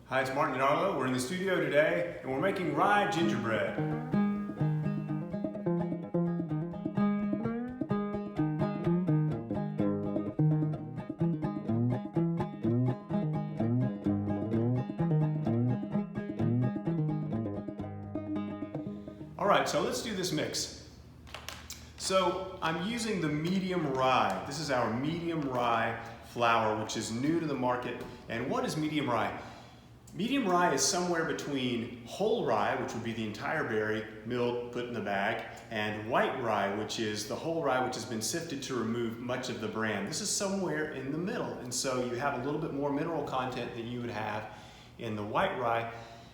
Hi, it's Martin and Arlo. We're in the studio today and we're making rye gingerbread. Alright, so let's do this mix. So I'm using the medium rye. This is our medium rye flour, which is new to the market. And what is medium rye? Medium rye is somewhere between whole rye, which would be the entire berry, milled, put in the bag, and white rye, which is the whole rye which has been sifted to remove much of the bran. This is somewhere in the middle, and so you have a little bit more mineral content than you would have in the white rye.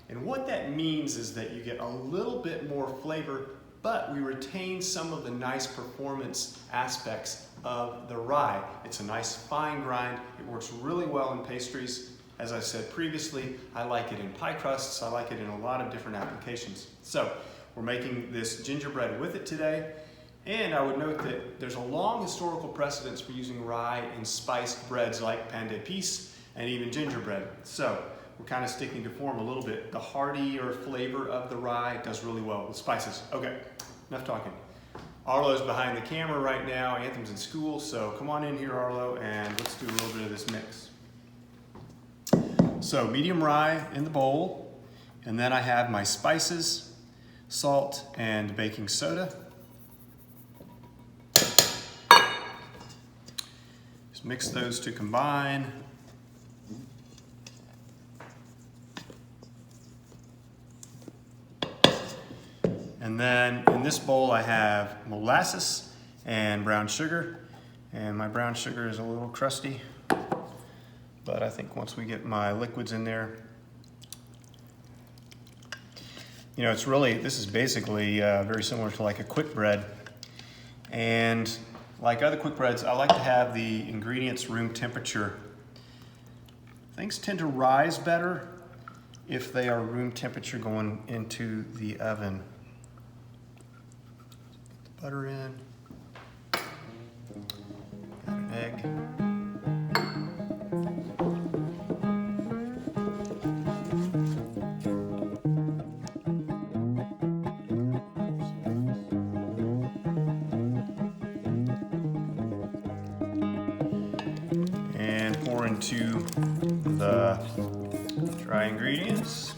And what that means is that you get a little bit more flavor, but we retain some of the nice performance aspects of the rye. It's a nice fine grind. It works really well in pastries. As I said previously, I like it in pie crusts. I like it in a lot of different applications. So we're making this gingerbread with it today. And I would note that there's a long historical precedence for using rye in spiced breads like pain d'épices and even gingerbread. So we're kind of sticking to form a little bit. The heartier flavor of the rye does really well with spices. Okay, enough talking. Arlo's behind the camera right now. Anthem's in school, so come on in here, Arlo, and let's do a little bit of this mix. So medium rye in the bowl, and then I have my spices, salt, and baking soda. Just mix those to combine. And then in this bowl I have molasses and brown sugar, and my brown sugar is a little crusty. But I think once we get my liquids in there, you know, this is basically very similar to like a quick bread. And like other quick breads, I like to have the ingredients room temperature. Things tend to rise better if they are room temperature going into the oven. Get the butter in, got an egg. Pour into the dry ingredients.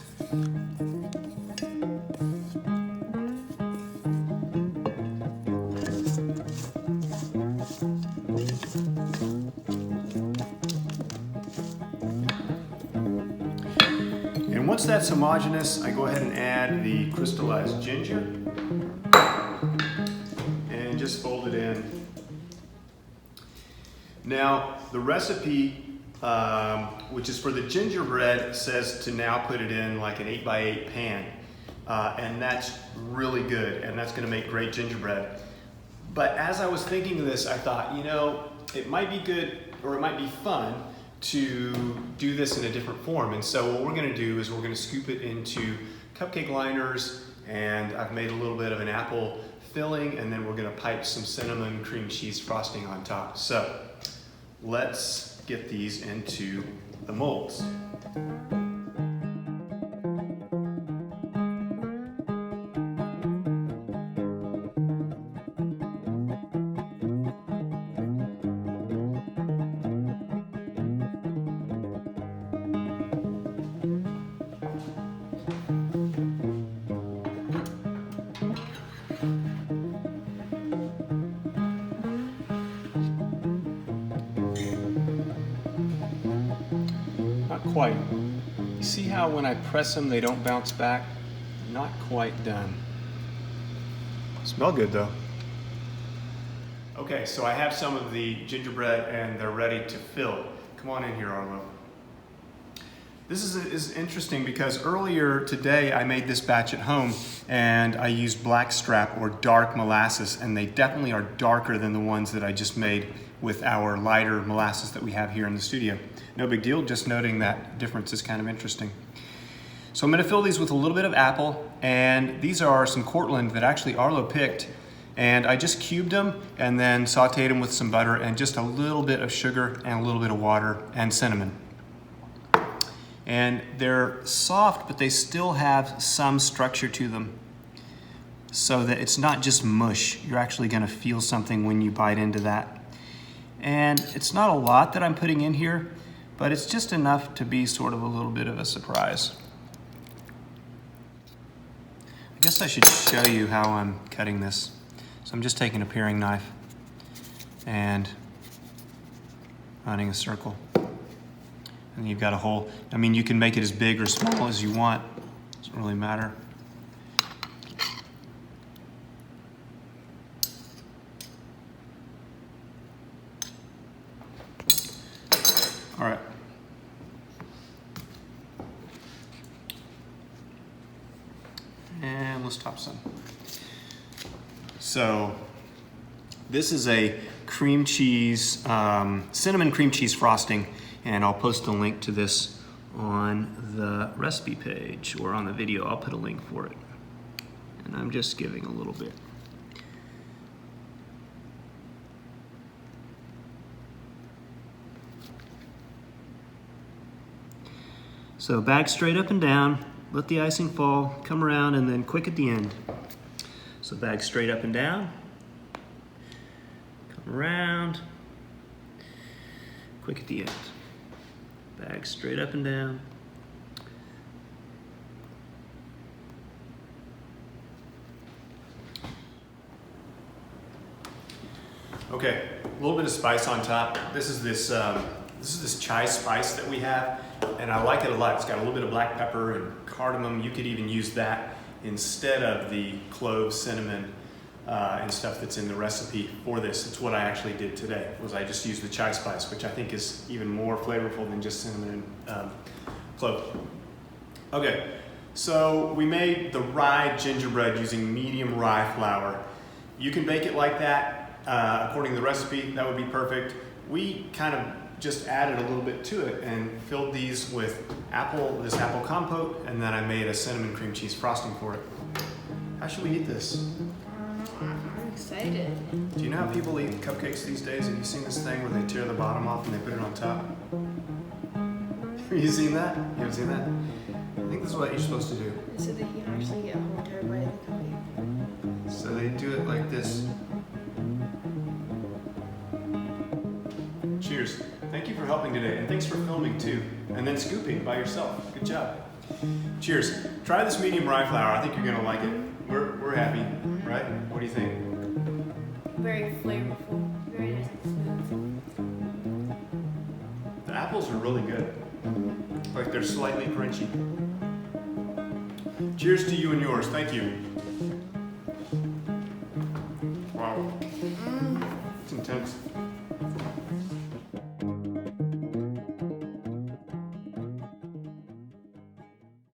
And once that's homogeneous, I go ahead and add the crystallized ginger and just fold it in. Now, the recipe, which is for the gingerbread, says to now put it in like an 8x8 pan. And that's really good, and that's gonna make great gingerbread. But as I was thinking of this, I thought, you know, it might be good, or it might be fun to do this in a different form. And so what we're gonna do is we're gonna scoop it into cupcake liners, and I've made a little bit of an apple filling, and then we're gonna pipe some cinnamon cream cheese frosting on top. So let's get these into the molds. Not quite. You see how when I press them, they don't bounce back? Not quite done. Smell good though. Okay, so I have some of the gingerbread and they're ready to fill. Come on in here, Arlo. This is interesting because earlier today I made this batch at home and I used blackstrap or dark molasses, and they definitely are darker than the ones that I just made with our lighter molasses that we have here in the studio. No big deal, just noting that difference is kind of interesting. So I'm gonna fill these with a little bit of apple, and these are some Cortland that actually Arlo picked, and I just cubed them and then sauteed them with some butter and just a little bit of sugar and a little bit of water and cinnamon. And they're soft, but they still have some structure to them, so that it's not just mush. You're actually gonna feel something when you bite into that. And it's not a lot that I'm putting in here, but it's just enough to be sort of a little bit of a surprise. I guess I should show you how I'm cutting this. So I'm just taking a paring knife and running a circle. And you've got a hole. I mean, you can make it as big or small as you want. Doesn't really matter. All right. And let's top some. So this is a cream cheese, cinnamon cream cheese frosting, and I'll post a link to this on the recipe page or on the video. I'll put a link for it. And I'm just giving a little bit. So bag straight up and down, let the icing fall, come around, and then quick at the end. So bag straight up and down, come around, quick at the end. Bag straight up and down. Okay, a little bit of spice on top. This is this chai spice that we have, and I like it a lot. It's got a little bit of black pepper and cardamom. You could even use that instead of the cloves, cinnamon, and stuff that's in the recipe for this. It's what I actually did today, was I just used the chai spice, which I think is even more flavorful than just cinnamon and clove. Okay, so we made the rye gingerbread using medium rye flour. You can bake it like that, according to the recipe. That would be perfect. We kind of just added a little bit to it and filled these with this apple compote, and then I made a cinnamon cream cheese frosting for it. How should we eat this? I'm excited. Do you know how people eat cupcakes these days? Have you seen this thing where they tear the bottom off and they put it on top? Have you seen that? You haven't seen that? I think this is what you're supposed to do. So that you can actually get a whole entire bite of the cupcake. So they do it like this. Cheers. Thank you for helping today, and thanks for filming too, and then scooping by yourself. Good job. Cheers. Try this medium rye flour. I think you're gonna like it. We're happy, right? What do you think? Very flavorful, very nice and smooth. The apples are really good. Like they're slightly crunchy. Cheers to you and yours. Thank you.